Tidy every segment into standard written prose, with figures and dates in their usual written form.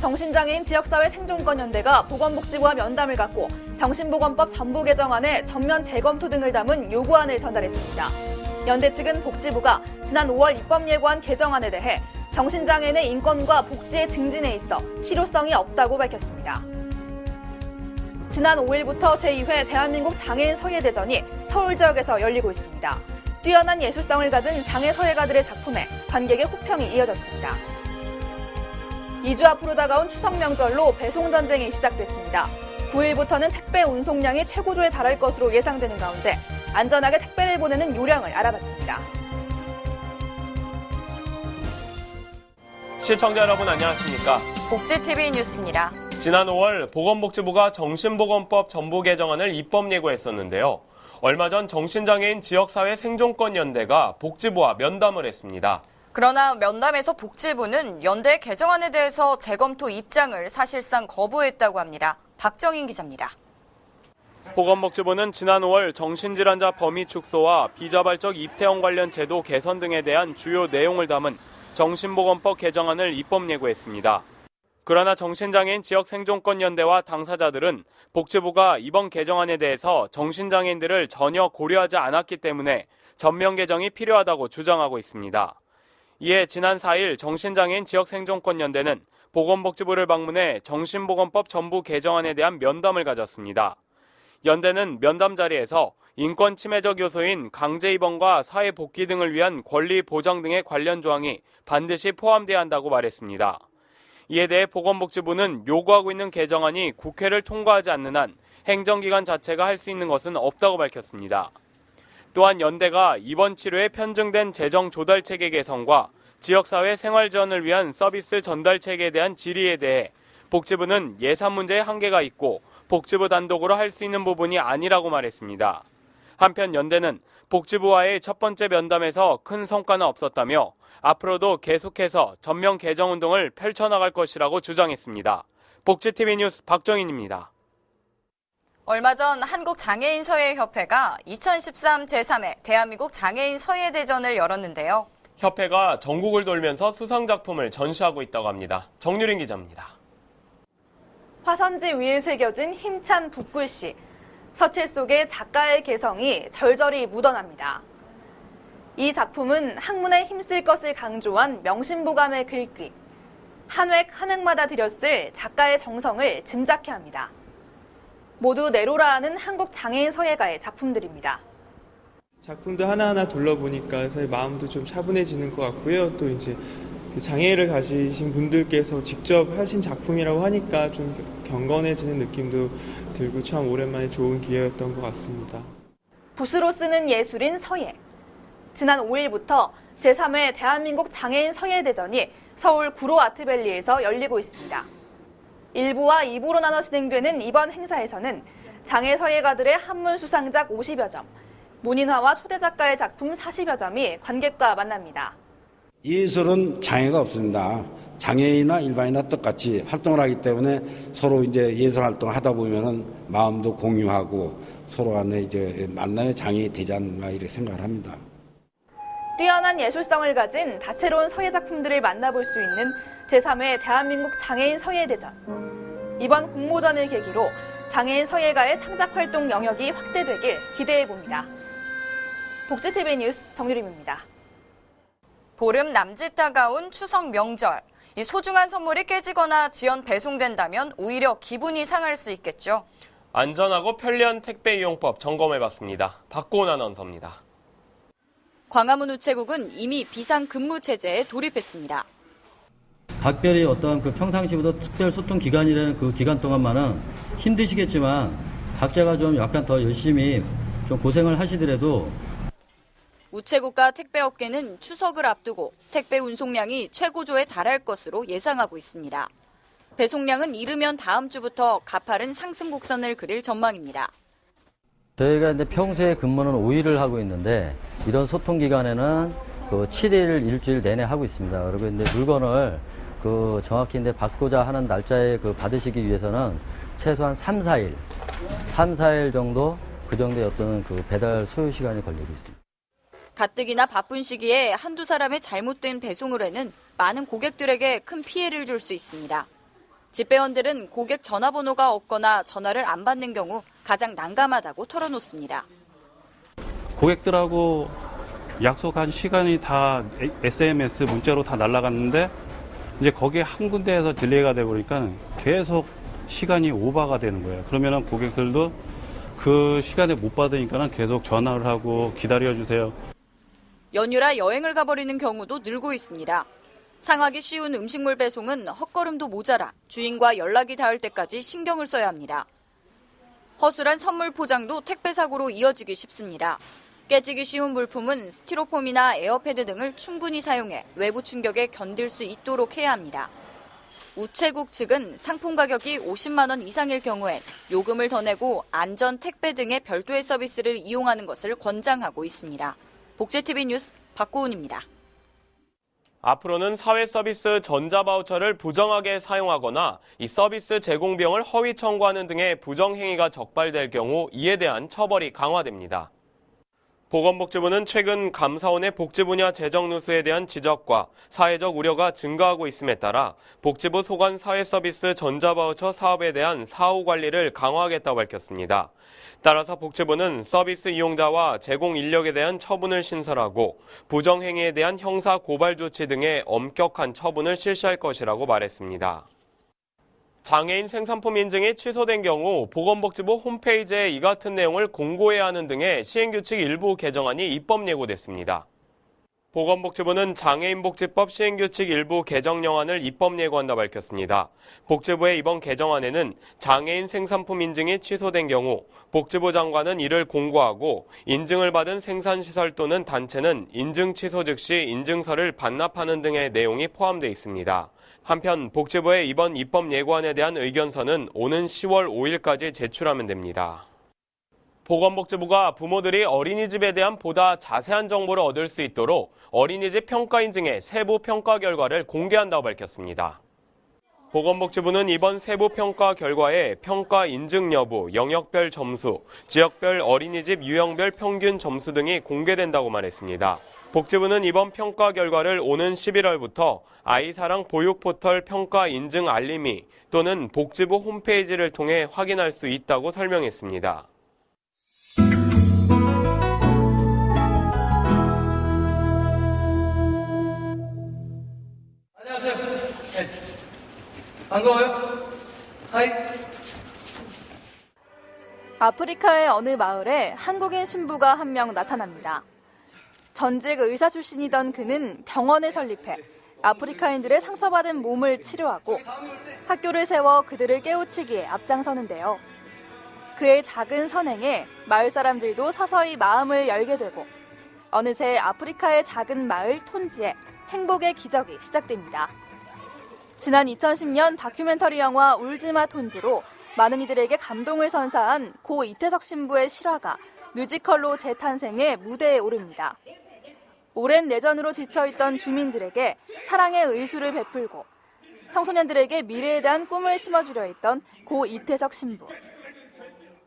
정신장애인 지역사회 생존권연대가 보건복지부와 면담을 갖고 정신보건법 전부 개정안의 전면 재검토 등을 담은 요구안을 전달했습니다. 연대 측은 복지부가 지난 5월 입법 예고한 개정안에 대해 정신장애인의 인권과 복지의 증진에 있어 실효성이 없다고 밝혔습니다. 지난 5일부터 제2회 대한민국 장애인 서예대전이 서울 지역에서 열리고 있습니다. 뛰어난 예술성을 가진 장애 서예가들의 작품에 관객의 호평이 이어졌습니다. 2주 앞으로 다가온 추석 명절로 배송 전쟁이 시작됐습니다. 9일부터는 택배 운송량이 최고조에 달할 것으로 예상되는 가운데 안전하게 택배를 보내는 요령을 알아봤습니다. 시청자 여러분 안녕하십니까? 복지TV 뉴스입니다. 지난 5월 보건복지부가 정신보건법 전부 개정안을 입법 예고했었는데요. 얼마 전 정신장애인 지역사회 생존권연대가 복지부와 면담을 했습니다. 그러나 면담에서 복지부는 연대 개정안에 대해서 재검토 입장을 사실상 거부했다고 합니다. 박정인 기자입니다. 보건복지부는 지난 5월 정신질환자 범위 축소와 비자발적 입퇴원 관련 제도 개선 등에 대한 주요 내용을 담은 정신보건법 개정안을 입법 예고했습니다. 그러나 정신장애인 지역생존권연대와 당사자들은 복지부가 이번 개정안에 대해서 정신장애인들을 전혀 고려하지 않았기 때문에 전면 개정이 필요하다고 주장하고 있습니다. 이에 지난 4일 정신장애인 지역생존권연대는 보건복지부를 방문해 정신보건법 전부 개정안에 대한 면담을 가졌습니다. 연대는 면담 자리에서 인권 침해적 요소인 강제 입원과 사회 복귀 등을 위한 권리 보장 등의 관련 조항이 반드시 포함돼야 한다고 말했습니다. 이에 대해 보건복지부는 요구하고 있는 개정안이 국회를 통과하지 않는 한 행정기관 자체가 할 수 있는 것은 없다고 밝혔습니다. 또한 연대가 입원 치료에 편중된 재정 조달 체계 개선과 지역사회 생활 지원을 위한 서비스 전달 체계에 대한 질의에 대해 복지부는 예산 문제에 한계가 있고 복지부 단독으로 할 수 있는 부분이 아니라고 말했습니다. 한편 연대는 복지부와의 첫 번째 면담에서 큰 성과는 없었다며 앞으로도 계속해서 전면 개정 운동을 펼쳐나갈 것이라고 주장했습니다. 복지TV 뉴스 박정인입니다. 얼마 전 한국장애인서예협회가 2013 제3회 대한민국 장애인 서예대전을 열었는데요. 협회가 전국을 돌면서 수상작품을 전시하고 있다고 합니다. 정유린 기자입니다. 화선지 위에 새겨진 힘찬 붓글씨. 서체 속에 작가의 개성이 절절히 묻어납니다. 이 작품은 학문에 힘쓸 것을 강조한 명심보감의 글귀. 한 획 한 획마다 들였을 작가의 정성을 짐작케 합니다. 모두 내로라 하는 한국 장애인 서예가의 작품들입니다. 작품들 하나하나 둘러보니까 사실 마음도 좀 차분해지는 것 같고요. 또 이제 장애를 가지신 분들께서 직접 하신 작품이라고 하니까 좀 경건해지는 느낌도 들고 참 오랜만에 좋은 기회였던 것 같습니다. 붓으로 쓰는 예술인 서예. 지난 5일부터 제3회 대한민국 장애인 서예대전이 서울 구로 아트밸리에서 열리고 있습니다. 1부와 2부로 나눠 진행되는 이번 행사에서는 장애 서예가들의 한문 수상작 50여 점, 문인화와 초대 작가의 작품 40여 점이 관객과 만납니다. 예술은 장애가 없습니다. 장애인이나 일반인이나 똑같이 활동을 하기 때문에 서로 이제 예술 활동을 하다 보면은 마음도 공유하고 서로 간에 이제 만남의 장이 되지 않는가 이렇게 생각을 합니다. 뛰어난 예술성을 가진 다채로운 서예 작품들을 만나볼 수 있는 제3회 대한민국 장애인 서예대전. 이번 공모전을 계기로 장애인 서예가의 창작 활동 영역이 확대되길 기대해봅니다. 복지TV 뉴스 정유림입니다. 보름 남짓 다가온 추석 명절. 이 소중한 선물이 깨지거나 지연 배송된다면 오히려 기분이 상할 수 있겠죠. 안전하고 편리한 택배 이용법 점검해봤습니다. 박고은 아나운서입니다. 광화문 우체국은 이미 비상근무 체제에 돌입했습니다. 각별히 어떤 평상시보다 특별 소통 기간이라는 그 기간 동안만은 힘드시겠지만 각자가 좀 약간 더 열심히 좀 고생을 하시더라도 우체국과 택배업계는 추석을 앞두고 택배 운송량이 최고조에 달할 것으로 예상하고 있습니다. 배송량은 이르면 다음 주부터 가파른 상승 곡선을 그릴 전망입니다. 저희가 이제 평소에 근무는 5일을 하고 있는데 이런 소통 기간에는 7일 일주일 내내 하고 있습니다. 그리고 이제 물건을 정확히 이제 받고자 하는 날짜에 받으시기 위해서는 최소한 3, 4일 정도 그 정도의 어떤 배달 소요 시간이 걸리고 있습니다. 가뜩이나 바쁜 시기에 한두 사람의 잘못된 배송으로는 많은 고객들에게 큰 피해를 줄 수 있습니다. 집배원들은 고객 전화번호가 없거나 전화를 안 받는 경우 가장 난감하다고 털어놓습니다. 고객들하고 약속한 시간이 다 SMS 문자로 다 날아갔는데 이제 거기에 한 군데에서 딜레이가 돼 버리니까 계속 시간이 오버가 되는 거예요. 그러면은 고객들도 그 시간에 못 받으니까는 계속 전화를 하고 기다려 주세요. 연휴라 여행을 가버리는 경우도 늘고 있습니다. 상하기 쉬운 음식물 배송은 헛걸음도 모자라 주인과 연락이 닿을 때까지 신경을 써야 합니다. 허술한 선물 포장도 택배 사고로 이어지기 쉽습니다. 깨지기 쉬운 물품은 스티로폼이나 에어패드 등을 충분히 사용해 외부 충격에 견딜 수 있도록 해야 합니다. 우체국 측은 상품 가격이 50만 원 이상일 경우엔 요금을 더 내고 안전 택배 등의 별도의 서비스를 이용하는 것을 권장하고 있습니다. 복제TV 뉴스 박고은입니다. 앞으로는 사회 서비스 전자바우처를 부정하게 사용하거나 이 서비스 제공 비용을 허위 청구하는 등의 부정행위가 적발될 경우 이에 대한 처벌이 강화됩니다. 보건복지부는 최근 감사원의 복지 분야 재정 누수에 대한 지적과 사회적 우려가 증가하고 있음에 따라 복지부 소관 사회 서비스 전자바우처 사업에 대한 사후 관리를 강화하겠다고 밝혔습니다. 따라서 복지부는 서비스 이용자와 제공 인력에 대한 처분을 신설하고 부정행위에 대한 형사 고발 조치 등의 엄격한 처분을 실시할 것이라고 말했습니다. 장애인 생산품 인증이 취소된 경우 보건복지부 홈페이지에 이 같은 내용을 공고해야 하는 등의 시행규칙 일부 개정안이 입법 예고됐습니다. 보건복지부는 장애인복지법 시행규칙 일부 개정령안을 입법 예고한다 밝혔습니다. 복지부의 이번 개정안에는 장애인 생산품 인증이 취소된 경우 복지부 장관은 이를 공고하고 인증을 받은 생산시설 또는 단체는 인증 취소 즉시 인증서를 반납하는 등의 내용이 포함되어 있습니다. 한편 복지부의 이번 입법 예고안에 대한 의견서는 오는 10월 5일까지 제출하면 됩니다. 보건복지부가 부모들이 어린이집에 대한 보다 자세한 정보를 얻을 수 있도록 어린이집 평가 인증의 세부 평가 결과를 공개한다고 밝혔습니다. 보건복지부는 이번 세부 평가 결과에 평가 인증 여부, 영역별 점수, 지역별 어린이집 유형별 평균 점수 등이 공개된다고 말했습니다. 복지부는 이번 평가 결과를 오는 11월부터 아이사랑 보육포털 평가 인증 알림이 또는 복지부 홈페이지를 통해 확인할 수 있다고 설명했습니다. 안녕하세요. 네. 반가워요. 하이. 아프리카의 어느 마을에 한국인 신부가 한 명 나타납니다. 전직 의사 출신이던 그는 병원을 설립해 아프리카인들의 상처받은 몸을 치료하고 학교를 세워 그들을 깨우치기에 앞장서는데요. 그의 작은 선행에 마을 사람들도 서서히 마음을 열게 되고 어느새 아프리카의 작은 마을 톤지에 행복의 기적이 시작됩니다. 지난 2010년 다큐멘터리 영화 울지마 톤지로 많은 이들에게 감동을 선사한 고 이태석 신부의 실화가 뮤지컬로 재탄생해 무대에 오릅니다. 오랜 내전으로 지쳐있던 주민들에게 사랑의 의수를 베풀고 청소년들에게 미래에 대한 꿈을 심어주려 했던 고 이태석 신부.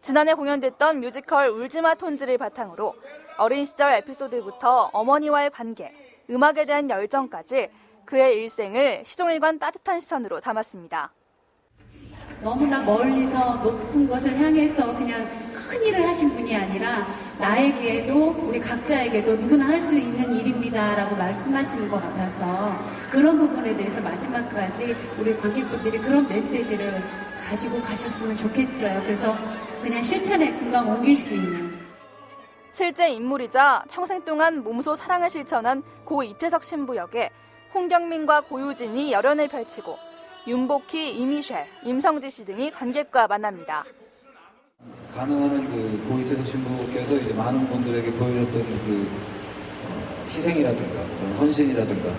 지난해 공연됐던 뮤지컬 울지마 톤지를 바탕으로 어린 시절 에피소드부터 어머니와의 관계, 음악에 대한 열정까지 그의 일생을 시종일관 따뜻한 시선으로 담았습니다. 너무나 멀리서 높은 것을 향해서 그냥 큰 일을 하신 분이 아니라 나에게도 우리 각자에게도 누구나 할 수 있는 일입니다라고 말씀하시는 것 같아서 그런 부분에 대해서 마지막까지 우리 관객분들이 그런 메시지를 가지고 가셨으면 좋겠어요. 그래서 그냥 실천에 금방 옮길 수 있는. 실제 인물이자 평생 동안 몸소 사랑을 실천한 고 이태석 신부 역에 홍경민과 고유진이 열연을 펼치고 윤복희, 이미셸, 임성지 씨 등이 관객과 만납니다. 가능한 그 고이태석 신부께서 이제 많은 분들에게 보여줬던 그 희생이라든가 헌신이라든가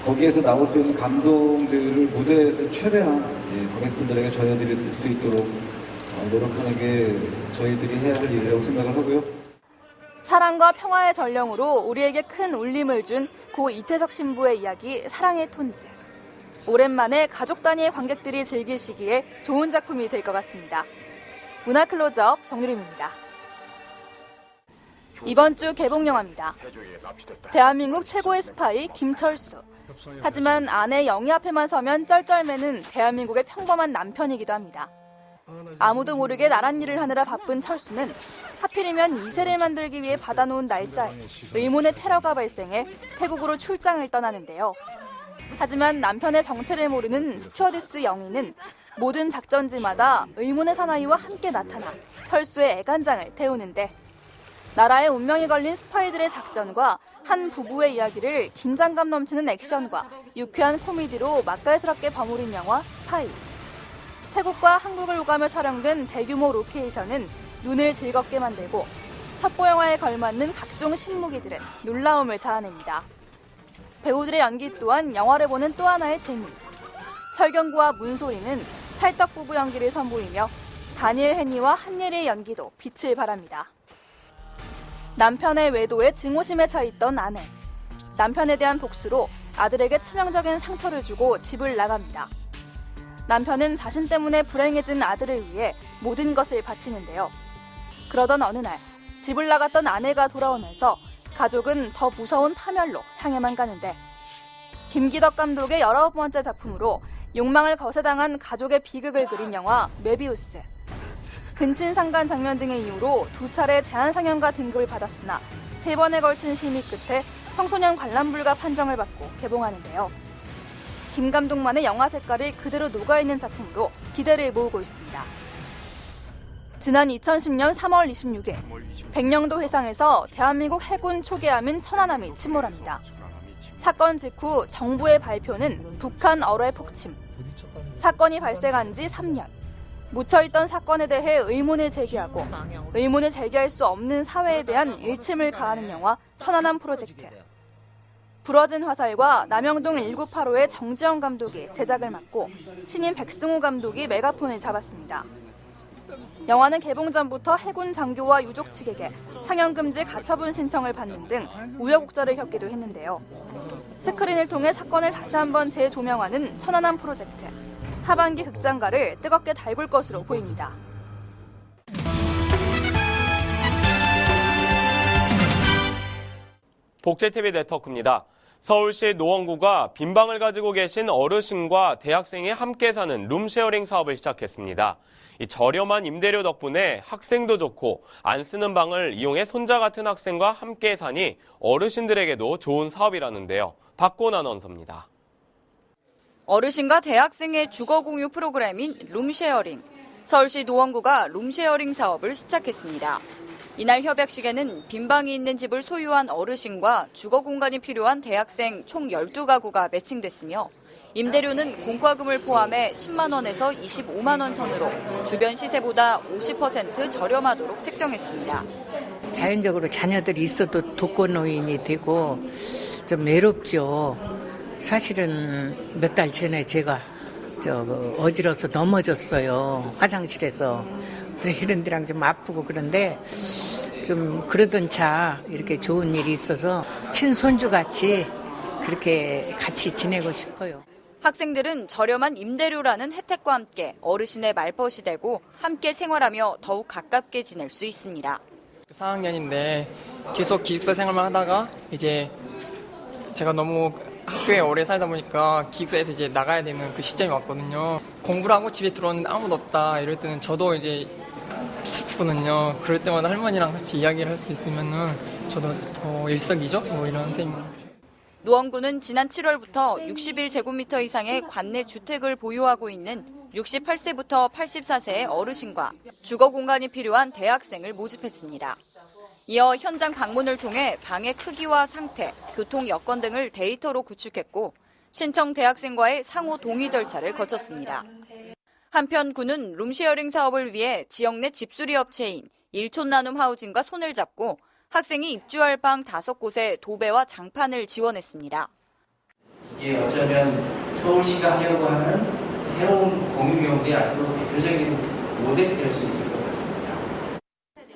거기에서 나올 수 있는 감동들을 무대에서 최대한 관객분들에게 전해드릴 수 있도록 노력하는 게 저희들이 해야 할 일이라고 생각을 하고요. 사랑과 평화의 전령으로 우리에게 큰 울림을 준 고 이태석 신부의 이야기 사랑의 톤지. 오랜만에 가족 단위의 관객들이 즐기시기에 좋은 작품이 될 것 같습니다. 문화 클로즈업 정유림입니다. 이번 주 개봉 영화입니다. 대한민국 최고의 스파이 김철수. 하지만 아내 영희 앞에만 서면 쩔쩔매는 대한민국의 평범한 남편이기도 합니다. 아무도 모르게 나란 일을 하느라 바쁜 철수는 하필이면 2세를 만들기 위해 받아놓은 날짜에 의문의 테러가 발생해 태국으로 출장을 떠나는데요. 하지만 남편의 정체를 모르는 스튜어디스 영희는 모든 작전지마다 의문의 사나이와 함께 나타나 철수의 애간장을 태우는데 나라의 운명이 걸린 스파이들의 작전과 한 부부의 이야기를 긴장감 넘치는 액션과 유쾌한 코미디로 맛깔스럽게 버무린 영화 스파이. 태국과 한국을 오가며 촬영된 대규모 로케이션은 눈을 즐겁게 만들고 첩보 영화에 걸맞는 각종 신무기들은 놀라움을 자아냅니다. 배우들의 연기 또한 영화를 보는 또 하나의 재미. 설경구와 문소리는 찰떡 부부 연기를 선보이며 다니엘 헤니와 한예리의 연기도 빛을 발합니다. 남편의 외도에 증오심에 차있던 아내. 남편에 대한 복수로 아들에게 치명적인 상처를 주고 집을 나갑니다. 남편은 자신 때문에 불행해진 아들을 위해 모든 것을 바치는데요. 그러던 어느 날 집을 나갔던 아내가 돌아오면서 가족은 더 무서운 파멸로 향해만 가는데 김기덕 감독의 19번째 작품으로 욕망을 거세당한 가족의 비극을 그린 영화 메비우스. 근친상간 장면 등의 이유로 2차례 제한 상영가 등급을 받았으나 3번에 걸친 심의 끝에 청소년 관람 불가 판정을 받고 개봉하는데요. 김 감독만의 영화 색깔이 그대로 녹아있는 작품으로 기대를 모으고 있습니다. 지난 2010년 3월 26일 백령도 해상에서 대한민국 해군 초계함인 천안함이 침몰합니다. 사건 직후 정부의 발표는 북한 어뢰 폭침. 사건이 발생한 지 3년. 묻혀있던 사건에 대해 의문을 제기하고 의문을 제기할 수 없는 사회에 대한 일침을 가하는 영화 천안함 프로젝트. 부러진 화살과 남영동 1985의 정지영 감독이 제작을 맡고 신인 백승호 감독이 메가폰을 잡았습니다. 영화는 개봉 전부터 해군 장교와 유족 측에게 상영금지 가처분 신청을 받는 등 우여곡절을 겪기도 했는데요. 스크린을 통해 사건을 다시 한번 재조명하는 천안함 프로젝트. 하반기 극장가를 뜨겁게 달굴 것으로 보입니다. 복제TV 네트워크입니다. 서울시 노원구가 빈방을 가지고 계신 어르신과 대학생이 함께 사는 룸쉐어링 사업을 시작했습니다. 이 저렴한 임대료 덕분에 학생도 좋고 안 쓰는 방을 이용해 손자 같은 학생과 함께 사니 어르신들에게도 좋은 사업이라는데요. 박고은 아나운서입니다. 어르신과 대학생의 주거 공유 프로그램인 룸쉐어링. 서울시 노원구가 룸쉐어링 사업을 시작했습니다. 이날 협약식에는 빈방이 있는 집을 소유한 어르신과 주거 공간이 필요한 대학생 총 12가구가 매칭됐으며 임대료는 공과금을 포함해 10만 원에서 25만 원 선으로 주변 시세보다 50% 저렴하도록 책정했습니다. 자연적으로 자녀들이 있어도 독거노인이 되고 좀 외롭죠. 사실은 몇 달 전에 제가 어지러워서 넘어졌어요. 화장실에서. 그래서 이런 데랑 좀 아프고 그런데 좀 그러던 차 이렇게 좋은 일이 있어서 친손주같이 그렇게 같이 지내고 싶어요. 학생들은 저렴한 임대료라는 혜택과 함께 어르신의 말벗이 되고 함께 생활하며 더욱 가깝게 지낼 수 있습니다. 4학년인데 계속 기숙사 생활만 하다가 이제 제가 너무 학교에 오래 살다 보니까 기숙사에서 이제 나가야 되는 그 시점이 왔거든요. 공부를 하고 집에 들어오는데 아무도 없다 이럴 때는 저도 이제 슬프거든요. 그럴 때마다 할머니랑 같이 이야기를 할 수 있으면은 저도 더 일석이조 이런 셈인 것 같아요. 노원구는 지난 7월부터 61제곱미터 이상의 관내 주택을 보유하고 있는 68세부터 84세의 어르신과 주거 공간이 필요한 대학생을 모집했습니다. 이어 현장 방문을 통해 방의 크기와 상태, 교통 여건 등을 데이터로 구축했고 신청 대학생과의 상호 동의 절차를 거쳤습니다. 한편 구는 룸쉐어링 사업을 위해 지역 내 집수리 업체인 일촌 나눔 하우징과 손을 잡고 학생이 입주할 방 5곳에 도배와 장판을 지원했습니다. 이게 어쩌면 서울시가 하려고 하는 새로운 공유경제의 앞으로 대표적인 모델이 될 수 있을 것 같습니다.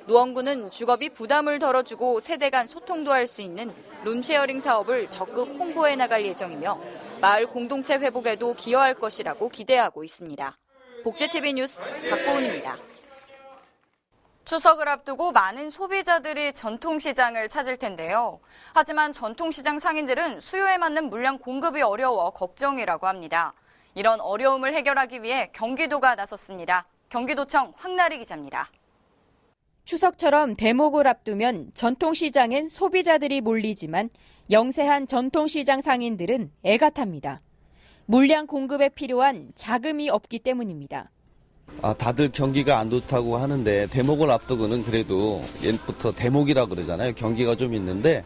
노원구는 주거비 부담을 덜어주고 세대 간 소통도 할 수 있는 룸쉐어링 사업을 적극 홍보해 나갈 예정이며 마을 공동체 회복에도 기여할 것이라고 기대하고 있습니다. 복제TV 뉴스 박고은입니다. 추석을 앞두고 많은 소비자들이 전통시장을 찾을 텐데요. 하지만 전통시장 상인들은 수요에 맞는 물량 공급이 어려워 걱정이라고 합니다. 이런 어려움을 해결하기 위해 경기도가 나섰습니다. 경기도청 황나리 기자입니다. 추석처럼 대목을 앞두면 전통시장엔 소비자들이 몰리지만 영세한 전통시장 상인들은 애가 탑니다. 물량 공급에 필요한 자금이 없기 때문입니다. 다들 경기가 안 좋다고 하는데 대목을 앞두고는 그래도 옛부터 대목이라 그러잖아요. 경기가 좀 있는데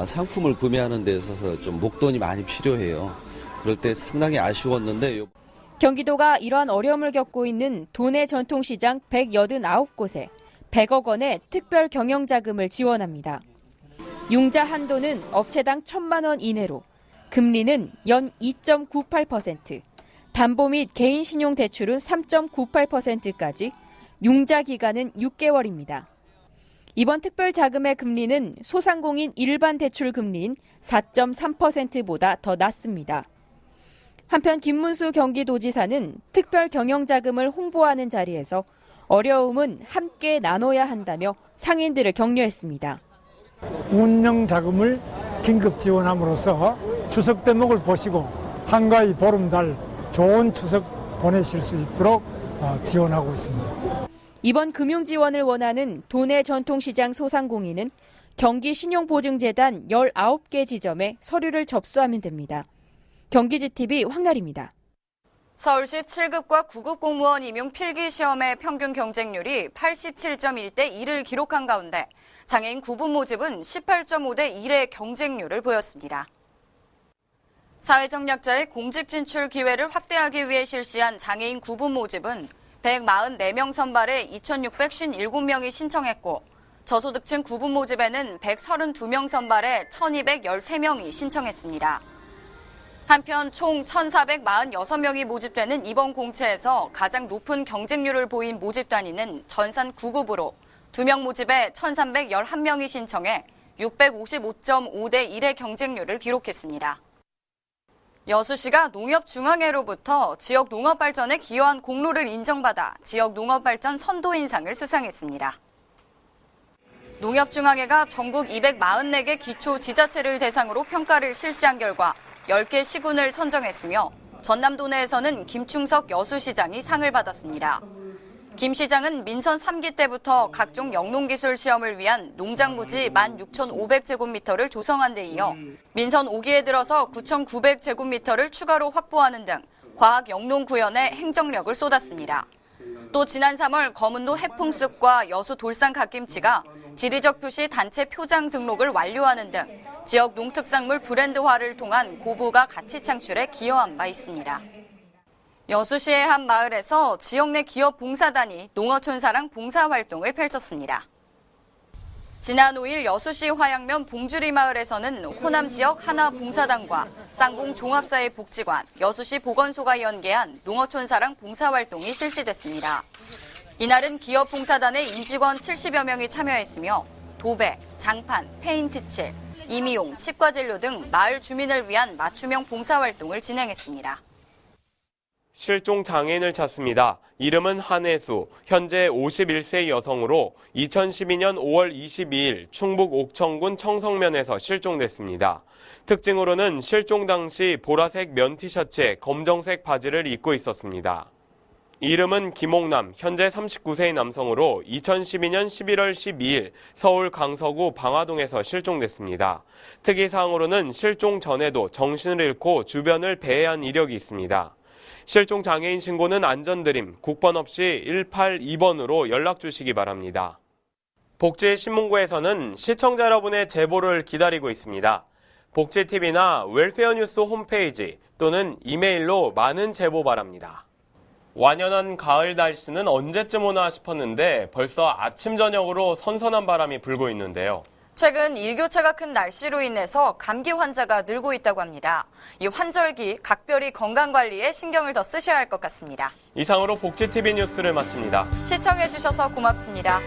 상품을 구매하는 데 있어서 좀 목돈이 많이 필요해요. 그럴 때 상당히 아쉬웠는데 경기도가 이러한 어려움을 겪고 있는 도내 전통시장 189곳에 100억 원의 특별 경영자금을 지원합니다. 융자 한도는 업체당 1,000만 원 이내로, 금리는 연 2.98%, 담보 및 개인 신용 대출은 3.98%까지, 융자 기간은 6개월입니다. 이번 특별 자금의 금리는 소상공인 일반 대출 금리인 4.3%보다 더 낮습니다. 한편 김문수 경기도지사는 특별 경영자금을 홍보하는 자리에서 어려움은 함께 나눠야 한다며 상인들을 격려했습니다. 운영 자금을 긴급 지원함으로써 추석 대목을 보시고 한가위 보름달 좋은 추석 보내실 수 있도록 지원하고 있습니다. 이번 금융 지원을 원하는 도내 전통시장 소상공인은 경기신용보증재단 19개 지점에 서류를 접수하면 됩니다. 경기지TV 황나리입니다. 서울시 7급과 9급 공무원 임용 필기시험의 평균 경쟁률이 87.1대 1을 기록한 가운데 장애인 구분 모집은 18.5대 1의 경쟁률을 보였습니다. 사회적 약자의 공직 진출 기회를 확대하기 위해 실시한 장애인 구분 모집은 144명 선발에 2,657명이 신청했고 저소득층 구분 모집에는 132명 선발에 1,213명이 신청했습니다. 한편 총 1,446명이 모집되는 이번 공채에서 가장 높은 경쟁률을 보인 모집 단위는 전산 9급으로 2명 모집에 1,311명이 신청해 655.5대 1의 경쟁률을 기록했습니다. 여수시가 농협중앙회로부터 지역 농업 발전에 기여한 공로를 인정받아 지역 농업 발전 선도인상을 수상했습니다. 농협중앙회가 전국 244개 기초 지자체를 대상으로 평가를 실시한 결과 10개 시군을 선정했으며 전남도 내에서는 김충석 여수시장이 상을 받았습니다. 김 시장은 민선 3기 때부터 각종 영농기술 시험을 위한 농장부지 16,500제곱미터를 조성한 데 이어 민선 5기에 들어서 9,900제곱미터를 추가로 확보하는 등 과학 영농 구현에 행정력을 쏟았습니다. 또 지난 3월 거문도 해풍쑥과 여수 돌산 갓김치가 지리적 표시 단체 표장 등록을 완료하는 등 지역 농특산물 브랜드화를 통한 고부가 가치 창출에 기여한 바 있습니다. 여수시의 한 마을에서 지역 내 기업 봉사단이 농어촌사랑 봉사활동을 펼쳤습니다. 지난 5일 여수시 화양면 봉주리 마을에서는 호남 지역 하나 봉사단과 쌍봉 종합사회복지관, 여수시 보건소가 연계한 농어촌사랑 봉사활동이 실시됐습니다. 이날은 기업 봉사단의 임직원 70여 명이 참여했으며 도배, 장판, 페인트칠, 임의용, 치과진료 등 마을 주민을 위한 맞춤형 봉사활동을 진행했습니다. 실종 장애인을 찾습니다. 이름은 한혜수, 현재 51세 여성으로 2012년 5월 22일 충북 옥천군 청성면에서 실종됐습니다. 특징으로는 실종 당시 보라색 면 티셔츠에 검정색 바지를 입고 있었습니다. 이름은 김옥남, 현재 39세의 남성으로 2012년 11월 12일 서울 강서구 방화동에서 실종됐습니다. 특이사항으로는 실종 전에도 정신을 잃고 주변을 배회한 이력이 있습니다. 실종 장애인 신고는 안전드림, 국번 없이 182번으로 연락 주시기 바랍니다. 복지신문고에서는 시청자 여러분의 제보를 기다리고 있습니다. 복지TV나 웰페어뉴스 홈페이지 또는 이메일로 많은 제보 바랍니다. 완연한 가을 날씨는 언제쯤 오나 싶었는데 벌써 아침 저녁으로 선선한 바람이 불고 있는데요. 최근 일교차가 큰 날씨로 인해서 감기 환자가 늘고 있다고 합니다. 이 환절기 각별히 건강관리에 신경을 더 쓰셔야 할 것 같습니다. 이상으로 복지TV 뉴스를 마칩니다. 시청해주셔서 고맙습니다.